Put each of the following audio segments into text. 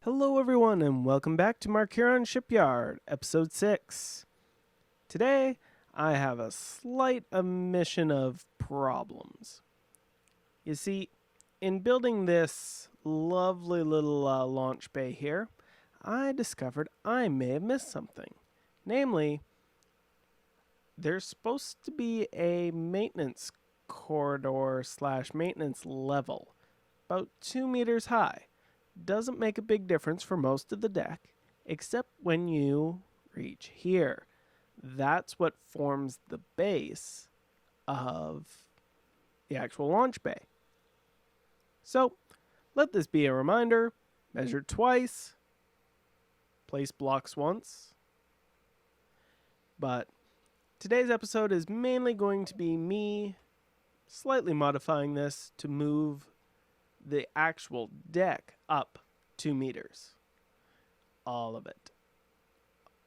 Hello everyone and welcome back to Markiron Shipyard, episode 6. Today, I have a slight omission of problems. You see, in building this lovely little launch bay here, I discovered I may have missed something. Namely, there's supposed to be a maintenance corridor / maintenance level, about 2 meters high. Doesn't make a big difference for most of the deck, except when you reach here. That's what forms the base of the actual launch bay. So, let this be a reminder, measure twice, place blocks once. But today's episode is mainly going to be me slightly modifying this to move the actual deck up 2 meters. All of it.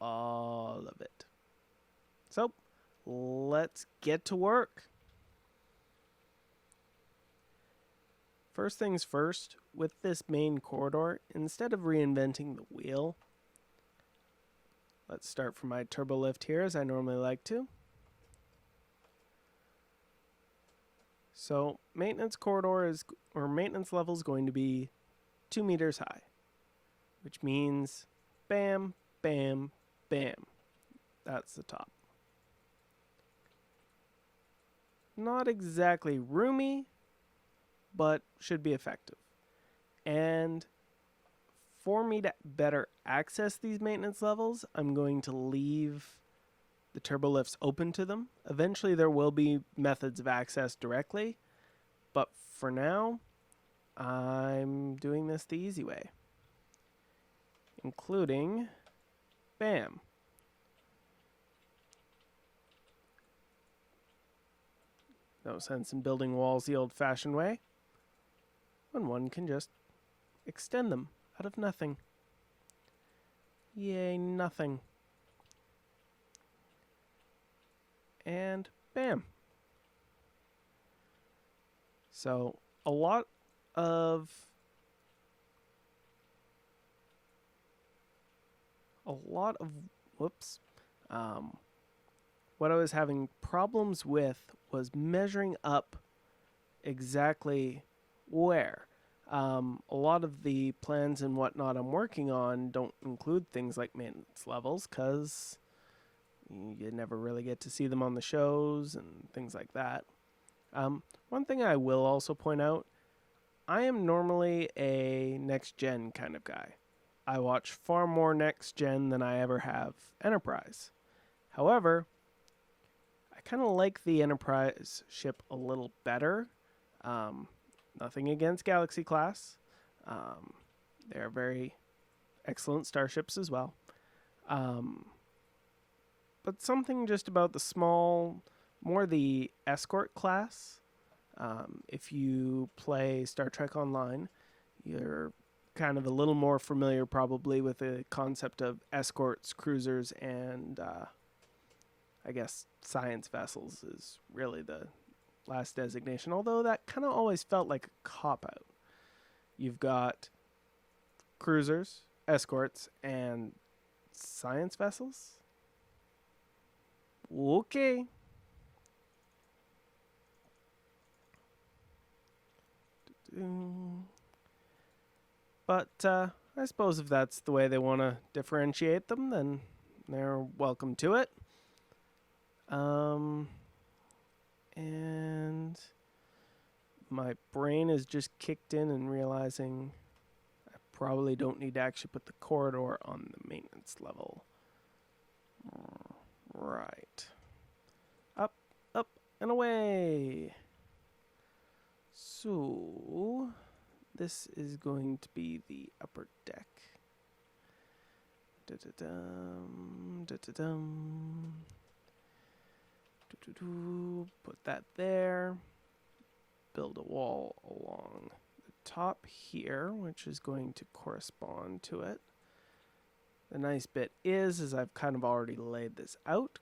All of it. So, let's get to work. First things first, with this main corridor, instead of reinventing the wheel, let's start from my turbo lift here as I normally like to. So, maintenance level is going to be 2 meters high, which means bam, bam, bam. That's the top. Not exactly roomy, but should be effective. And for me to better access these maintenance levels, I'm going to leave the turbo lifts open to them. Eventually there will be methods of access directly, but for now, I'm doing this the easy way, including, bam. No sense in building walls the old-fashioned way, when one can just extend them out of nothing. Yay, nothing. And bam. So, a lot of what I was having problems with was measuring up exactly where. A lot of the plans and whatnot I'm working on don't include things like maintenance levels because you never really get to see them on the shows and things like that. One thing I will also point out, I am normally a next-gen kind of guy. I watch far more next-gen than I ever have Enterprise. However, I kind of like the Enterprise ship a little better. Nothing against Galaxy class. They're very excellent starships as well. But something just about the small, more the escort class. If you play Star Trek Online, you're kind of a little more familiar probably with the concept of escorts, cruisers, and I guess science vessels is really the last designation, although that kind of always felt like a cop-out. You've got cruisers, escorts, and science vessels? Okay. But I suppose if that's the way they want to differentiate them, then they're welcome to it. And my brain is just kicked in and realizing I probably don't need to actually put the corridor on the maintenance level. Right. Up, up, and away. So, this is going to be the upper deck. Da-da-dum, da-da-dum. Put that there. Build a wall along the top here, which is going to correspond to it. The nice bit is I've kind of already laid this out.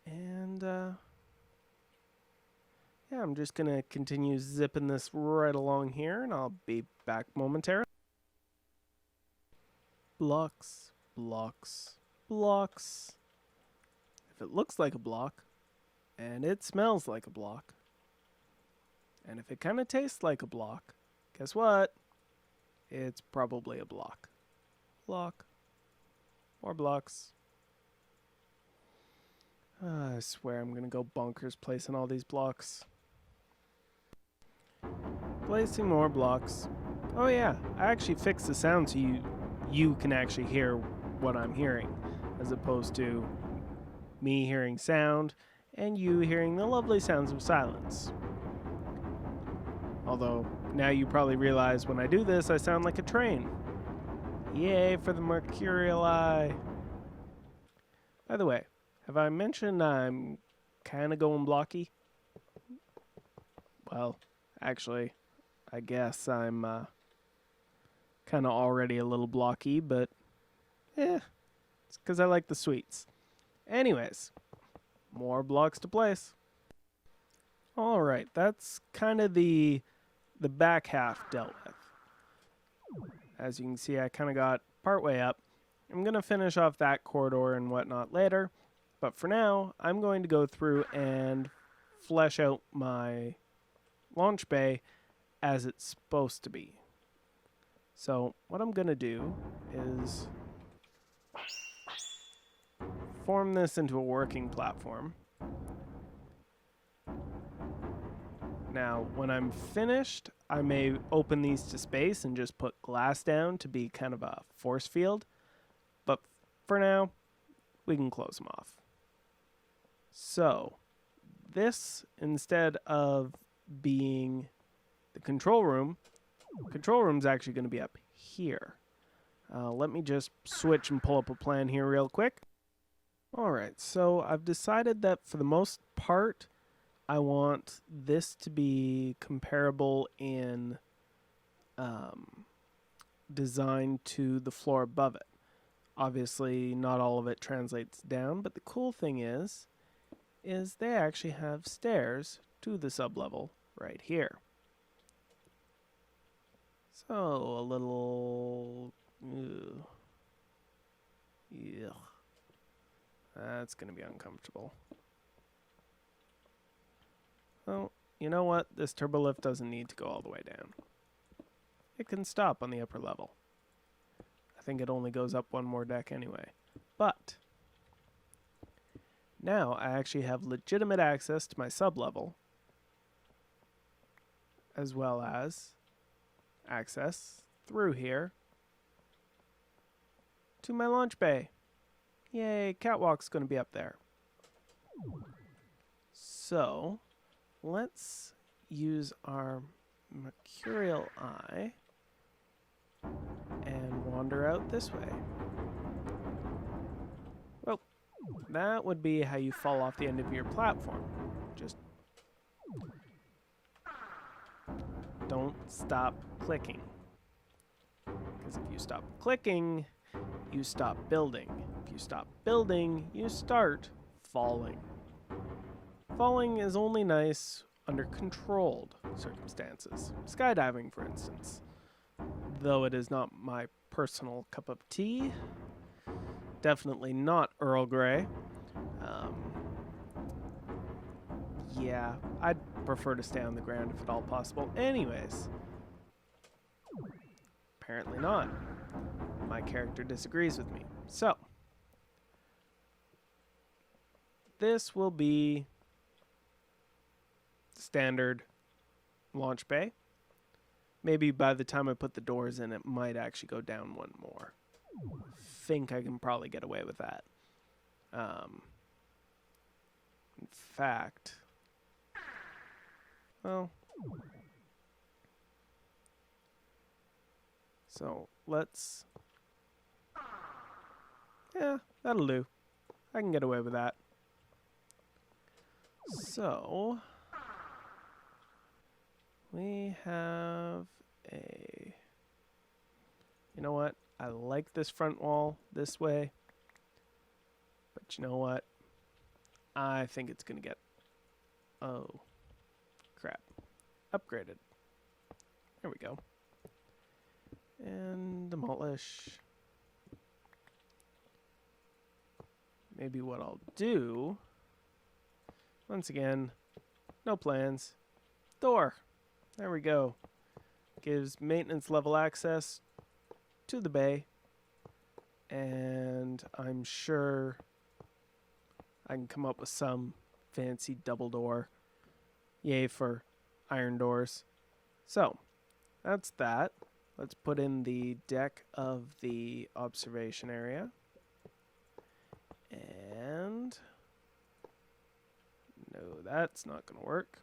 And, yeah, I'm just going to continue zipping this right along here, and I'll be back momentarily. Blocks, blocks, blocks. If it looks like a block, and it smells like a block, and if it kind of tastes like a block, guess what? It's probably a block. Block. More blocks. I swear I'm gonna go bonkers placing all these blocks. Placing more blocks. Oh yeah, I actually fixed the sound so you can actually hear what I'm hearing, as opposed to me hearing sound and you hearing the lovely sounds of silence. Although, now you probably realize when I do this, I sound like a train. Yay for the mercurial eye. By the way, have I mentioned I'm kind of going blocky? Well, actually, I guess I'm kind of already a little blocky, but it's because I like the sweets. Anyways, more blocks to place. All right, that's kind of the back half dealt with. As you can see, I kind of got partway up. I'm going to finish off that corridor and whatnot later, but for now, I'm going to go through and flesh out my launch bay as it's supposed to be. So what I'm going to do is form this into a working platform. Now, when I'm finished, I may open these to space and just put glass down to be kind of a force field. But for now, we can close them off. So, this, instead of being the control room's actually going to be up here. Let me just switch and pull up a plan here real quick. Alright, so I've decided that for the most part, I want this to be comparable in design to the floor above it. Obviously, not all of it translates down, but the cool thing is they actually have stairs to the sublevel right here. So, a little... Ugh. That's going to be uncomfortable. Well, you know what? This turbolift doesn't need to go all the way down. It can stop on the upper level. I think it only goes up one more deck anyway. But now I actually have legitimate access to my sublevel, as well as access through here to my launch bay. Yay, catwalk's going to be up there. So let's use our mercurial eye and wander out this way. Well, that would be how you fall off the end of your platform. Just don't stop clicking. Because if you stop clicking, you stop building. If you stop building, you start falling. Falling is only nice under controlled circumstances. Skydiving, for instance. Though it is not my personal cup of tea. Definitely not Earl Grey. Yeah, I'd prefer to stay on the ground if at all possible. Anyways. Apparently not. My character disagrees with me. So, this will be standard launch bay. Maybe by the time I put the doors in, it might actually go down one more. Think I can probably get away with that. In fact, well, so let's, yeah, that'll do. I can get away with that. So, we have a, you know what? I like this front wall this way, but you know what? I think it's going to get, oh, crap, upgraded. There we go. And demolish. maybe what I'll do, once again, no plans, door. There we go. Gives maintenance level access to the bay. And I'm sure I can come up with some fancy double door. Yay for iron doors. So, that's that. Let's put in the deck of the observation area. And no, that's not going to work.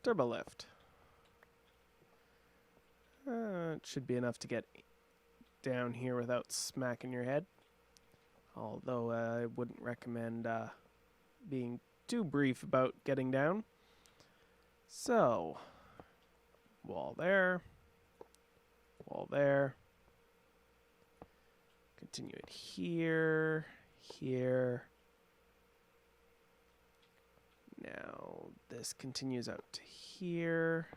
Turbo lift. It should be enough to get down here without smacking your head. Although I wouldn't recommend being too brief about getting down. So, wall there. Wall there. Continue it here. Here. Now, this continues out to here.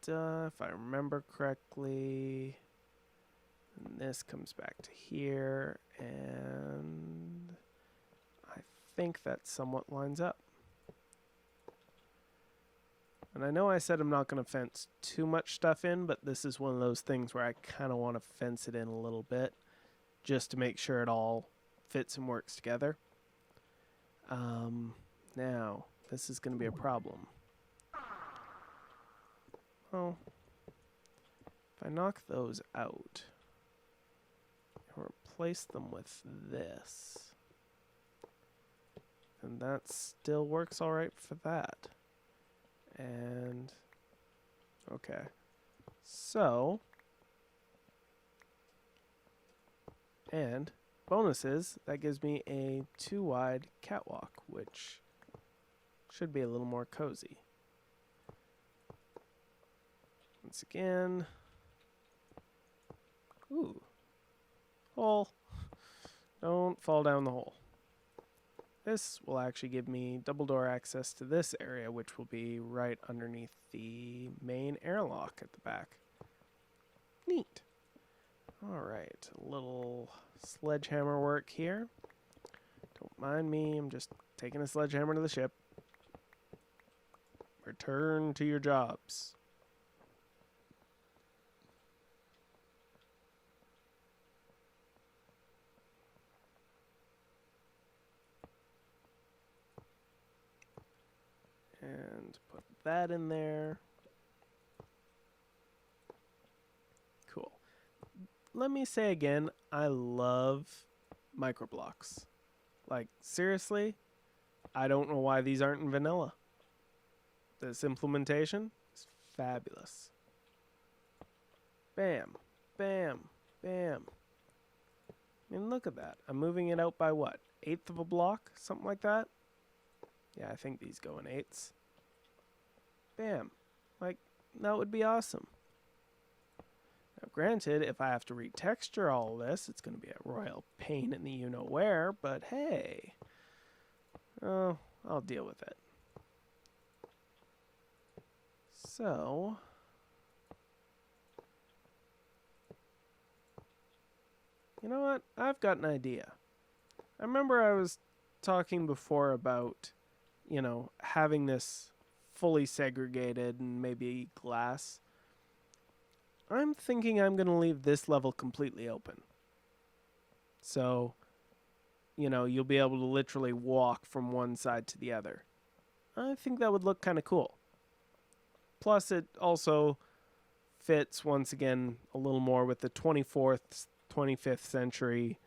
If I remember correctly, and this comes back to here, and I think that somewhat lines up. And I know I said I'm not going to fence too much stuff in, but this is one of those things where I kind of want to fence it in a little bit, just to make sure it all fits and works together. Now, this is going to be a problem. Well, if I knock those out and replace them with this, then that still works all right for that. And, okay. So, and bonus is that gives me a 2-wide catwalk, which should be a little more cozy. Once again. Ooh. Hole. Don't fall down the hole. This will actually give me double door access to this area, which will be right underneath the main airlock at the back. Neat. Alright, a little sledgehammer work here. Don't mind me, I'm just taking a sledgehammer to the ship. Return to your jobs. And put that in there. Cool. Let me say again, I love microblocks. Like, seriously, I don't know why these aren't in vanilla. This implementation is fabulous. Bam, bam, bam. I mean, look at that. I'm moving it out by what? 1/8 of a block? Something like that? Yeah, I think these go in 8ths. Bam. Like, that would be awesome. Now, granted, if I have to retexture all of this, it's going to be a royal pain in the you-know-where, but hey. Oh, I'll deal with it. So, you know what? I've got an idea. I remember I was talking before about, you know, having this fully segregated and maybe glass. I'm thinking I'm going to leave this level completely open. So, you know, you'll be able to literally walk from one side to the other. I think that would look kind of cool. Plus, it also fits, once again, a little more with the 24th, 25th century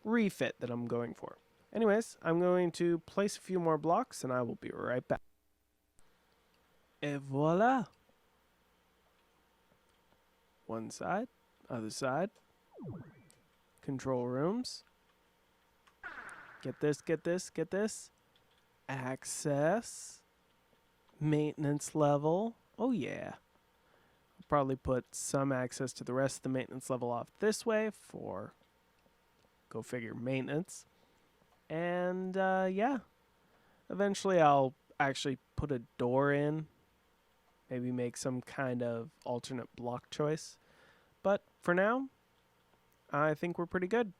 refit that I'm going for. Anyways, I'm going to place a few more blocks, and I will be right back. Et voila! One side, other side. Control rooms. Get this, get this, get this. Access. Maintenance level. Oh yeah. I'll probably put some access to the rest of the maintenance level off this way for, go figure, maintenance. And yeah, eventually I'll actually put a door in. maybe make some kind of alternate block choice. But for now, I think we're pretty good.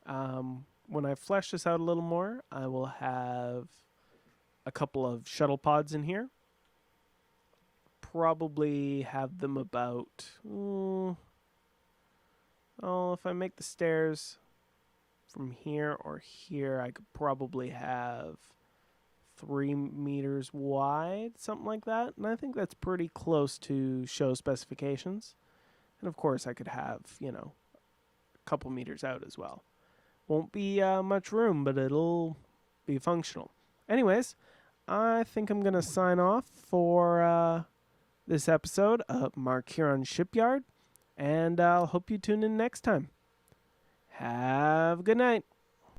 When I flesh this out a little more, I will have a couple of shuttle pods in here. Probably have them about... if I make the stairs from here or here, I could probably have 3 meters wide, something like that. And I think that's pretty close to show specifications. And of course, I could have, a couple meters out as well. Won't be much room, but it'll be functional. Anyways, I think I'm going to sign off for this episode of Markiron Shipyard. And I'll hope you tune in next time. Have a good night.